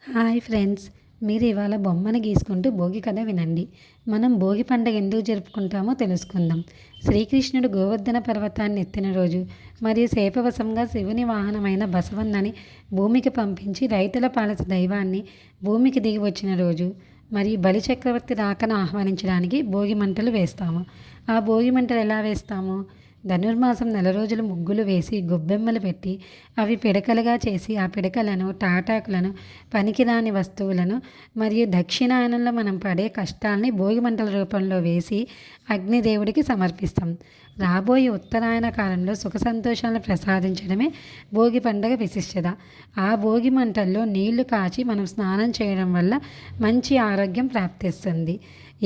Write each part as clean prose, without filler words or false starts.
Hi friends, మీరు ఇవాళ బొమ్మను గీసుకుంటూ భోగి కథ వినండి. మనం భోగి పండుగ ఎందుకు జరుపుకుంటామో తెలుసుకుందాం. శ్రీకృష్ణుడు గోవర్ధన పర్వతాన్ని ఎత్తిన రోజు మరియు శాపవశంగా శివుని వాహనమైన బసవన్నని భూమికి పంపించి రైతుల పాలిత దైవాన్ని భూమికి దిగి వచ్చిన రోజు మరియు బలిచక్రవర్తి రాకను ఆహ్వానించడానికి భోగి మంటలు వేస్తాము. ఆ భోగి మంటలు ఎలా వేస్తాము? ధనుర్మాసం 4 రోజులు ముగ్గులు వేసి గొబ్బెమ్మలు పెట్టి అవి పిడకలుగా చేసి ఆ పిడకలను తాటాకులను పనికిరాని వస్తువులను మరియు దక్షిణాయనంలో మనం పడే కష్టాల్ని భోగి మంటల రూపంలో వేసి అగ్నిదేవుడికి సమర్పిస్తాం. రాబోయే ఉత్తరాయణ కాలంలో సుఖ సంతోషాలను ప్రసాదించడమే భోగి పండుగ విశిష్టత. ఆ భోగి మంటల్లో నీళ్లు కాచి మనం స్నానం చేయడం వల్ల మంచి ఆరోగ్యం ప్రాప్తిస్తుంది.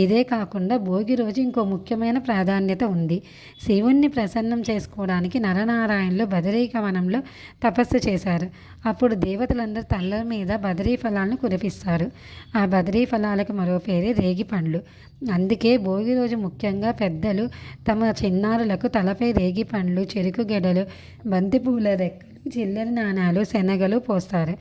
ఇదే కాకుండా భోగి రోజు ఇంకో ముఖ్యమైన ప్రాధాన్యత ఉంది. శివుణ్ణి ప్రసన్నం చేసుకోవడానికి నరనారాయణులు బదరీక వనంలో తపస్సు చేశారు. అప్పుడు దేవతలందరూ తల్ల మీద బదరీ ఫలాలను కురిపిస్తారు. ఆ బదరీ ఫలాలకు మరో పేరే రేగి పండ్లు. అందుకే భోగి రోజు ముఖ్యంగా పెద్దలు తమ చిన్నారులకు తలపై రేగి పండ్లు, చెరుకు గెడలు, బంతిపూల రెక్కలు, చిల్లర నాణాలు, శనగలు పోస్తారు.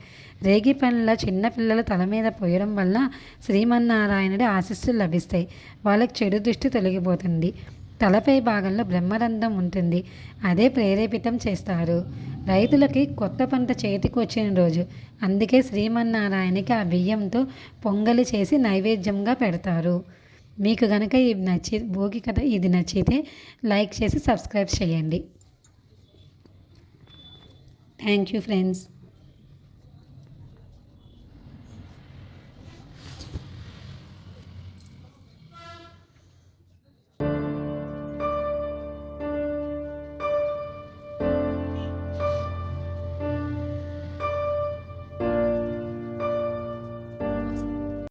రేగి పండ్ల చిన్నపిల్లల తల మీద పోయడం వల్ల శ్రీమన్నారాయణుడి ఆశీస్సులు లభిస్తాయి. వాళ్ళకి చెడు దృష్టి తొలగిపోతుంది. తలపై భాగంలో బ్రహ్మరంధ్రం ఉంటుంది. అదే ప్రేరేపితం చేస్తారు. రైతులకి కొత్త పంట చేతికి వచ్చిన రోజు. అందుకే శ్రీమన్నారాయణకి ఆ బియ్యంతో పొంగలి చేసి నైవేద్యంగా పెడతారు. మీకు కనుక భోగి కథ ఇది నచ్చితే లైక్ చేసి సబ్స్క్రైబ్ చేయండి. Thank you friends.